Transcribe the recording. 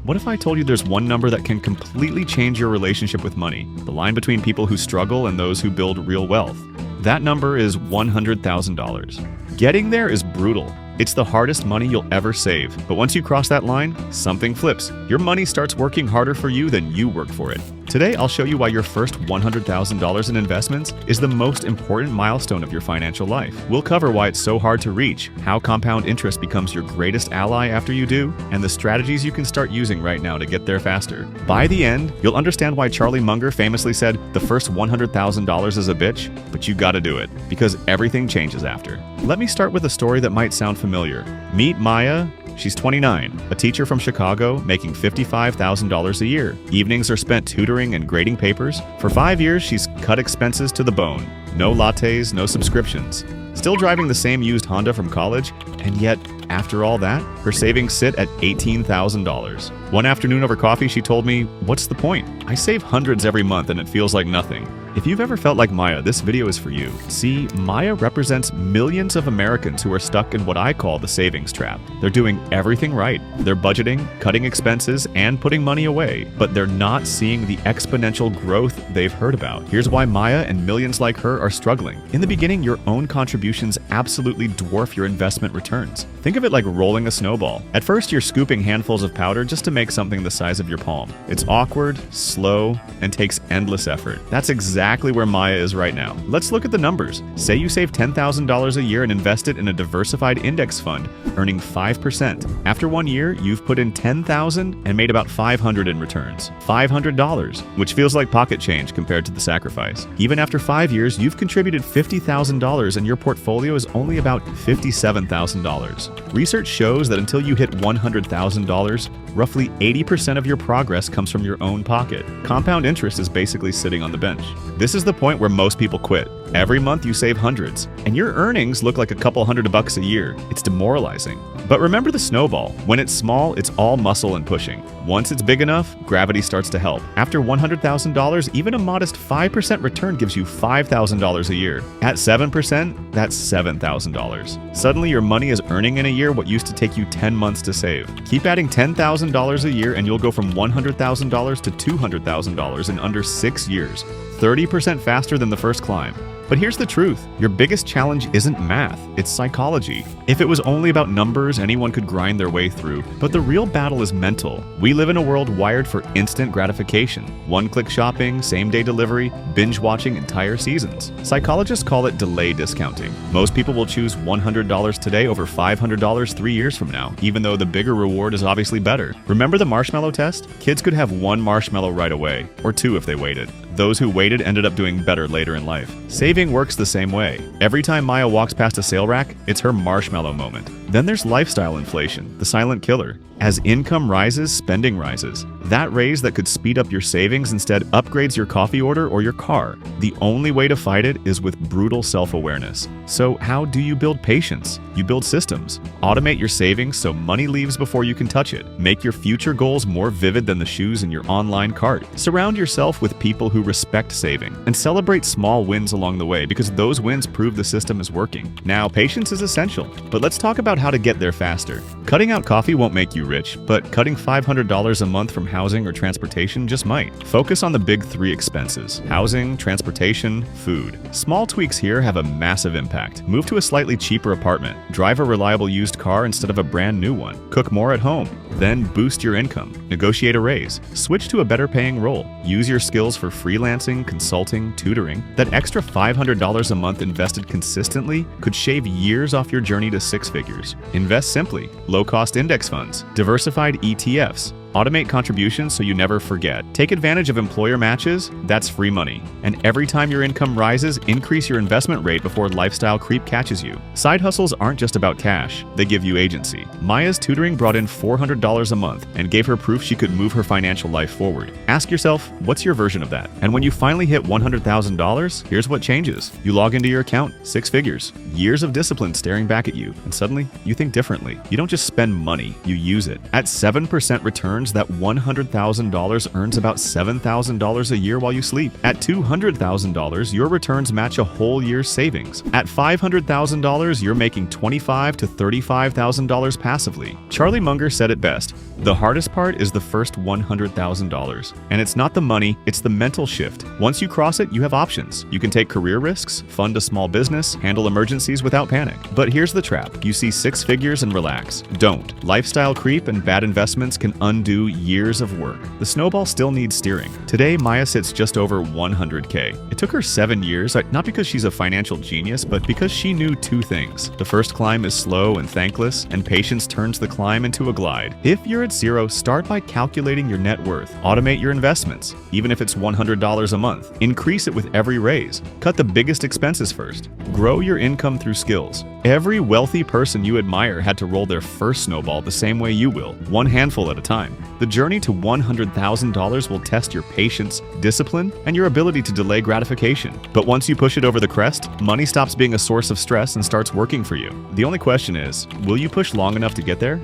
What if I told you there's one number that can completely change your relationship with money? The line between people who struggle and those who build real wealth. That number is $100,000. Getting there is brutal. It's the hardest money you'll ever save. But once you cross that line, something flips. Your money starts working harder for you than you work for it. Today, I'll show you why your first $100,000 in investments is the most important milestone of your financial life. We'll cover why it's so hard to reach, how compound interest becomes your greatest ally after you do, and the strategies you can start using right now to get there faster. By the end, you'll understand why Charlie Munger famously said, "The first $100,000 is a bitch, but you gotta do it, because everything changes after." Let me start with a story that might sound familiar. Meet Maya. She's 29, a teacher from Chicago, making $55,000 a year. Evenings are spent tutoring and grading papers. For 5 years, she's cut expenses to the bone. No lattes, no subscriptions. Still driving the same used Honda from college, and yet, after all that, her savings sit at $18,000. One afternoon over coffee, she told me, "What's the point? I save hundreds every month and it feels like nothing." If you've ever felt like Maya, this video is for you. See, Maya represents millions of Americans who are stuck in what I call the savings trap. They're doing everything right. They're budgeting, cutting expenses, and putting money away, but they're not seeing the exponential growth they've heard about. Here's why Maya and millions like her are struggling. In the beginning, your own contributions absolutely dwarf your investment returns. Think of it like rolling a snowball. At first, you're scooping handfuls of powder just to make something the size of your palm. It's awkward, slow, and takes endless effort. That's exactly where Maya is right now. Let's look at the numbers. Say you save $10,000 a year and invest it in a diversified index fund, earning 5%. After 1 year, you've put in $10,000 and made about $500 in returns. $500, which feels like pocket change compared to the sacrifice. Even after 5 years, you've contributed $50,000 and your portfolio is only about $57,000. Research shows that until you hit $100,000, roughly 80% of your progress comes from your own pocket. Compound interest is basically sitting on the bench. This is the point where most people quit. Every month you save hundreds, and your earnings look like a couple $100 a year. It's demoralizing. But remember the snowball. When it's small, it's all muscle and pushing. Once it's big enough, gravity starts to help. After $100,000, even a modest 5% return gives you $5,000 a year. At 7%, that's $7,000. Suddenly your money is earning in a year what used to take you 10 months to save. Keep adding $10,000 a year and you'll go from $100,000 to $200,000 in under 6 years. 30% faster than the first climb. But here's the truth. Your biggest challenge isn't math, it's psychology. If it was only about numbers, anyone could grind their way through. But the real battle is mental. We live in a world wired for instant gratification. One-click shopping, same-day delivery, binge-watching entire seasons. Psychologists call it delay discounting. Most people will choose $100 today over $500 3 years from now, even though the bigger reward is obviously better. Remember the marshmallow test? Kids could have 1 marshmallow right away, or 2 if they waited. Those who waited ended up doing better later in life. Saving works the same way. Every time Maya walks past a sale rack, it's her marshmallow moment. Then there's lifestyle inflation, the silent killer. As income rises, spending rises. That raise that could speed up your savings instead upgrades your coffee order or your car. The only way to fight it is with brutal self-awareness. So how do you build patience? You build systems. Automate your savings so money leaves before you can touch it. Make your future goals more vivid than the shoes in your online cart. Surround yourself with people who respect saving and celebrate small wins along the way because those wins prove the system is working. Now, patience is essential, but let's talk about how to get there faster. Cutting out coffee won't make you rich, but cutting $500 a month from housing or transportation just might. Focus on the big 3 expenses: housing, transportation, food. Small tweaks here have a massive impact. Move to a slightly cheaper apartment. Drive a reliable used car instead of a brand new one. Cook more at home. Then boost your income. Negotiate a raise. Switch to a better paying role. Use your skills for freelancing, consulting, tutoring. That extra $500 a month invested consistently could shave years off your journey to 6 figures. Invest simply. Low-cost index funds. Diversified ETFs. Automate contributions so you never forget. Take advantage of employer matches, that's free money. And every time your income rises, increase your investment rate before lifestyle creep catches you. Side hustles aren't just about cash, they give you agency. Maya's tutoring brought in $400 a month and gave her proof she could move her financial life forward. Ask yourself, what's your version of that? And when you finally hit $100,000, here's what changes. You log into your account, 6 figures. Years of discipline staring back at you, and suddenly you think differently. You don't just spend money, you use it. At 7% returns returns that $100,000 earns about $7,000 a year while you sleep. At $200,000, your returns match a whole year's savings. At $500,000, you're making $25,000 to $35,000 passively. Charlie Munger said it best: "The hardest part is the first $100,000. And it's not the money, it's the mental shift. Once you cross it, you have options. You can take career risks, fund a small business, handle emergencies without panic. But here's the trap: you see six figures and relax. Don't. Lifestyle creep and bad investments can undo years of work. The snowball still needs steering. Today, Maya sits just over $100K. It took her 7 years, not because she's a financial genius, but because she knew two things. The first climb is slow and thankless, and patience turns the climb into a glide. If you're at zero, start by calculating your net worth. Automate your investments, even if it's $100 a month. Increase it with every raise. Cut the biggest expenses first. Grow your income through skills. Every wealthy person you admire had to roll their first snowball the same way you will, one handful at a time. The journey to $100,000 will test your patience, discipline, and your ability to delay gratification. But once you push it over the crest, money stops being a source of stress and starts working for you. The only question is, will you push long enough to get there?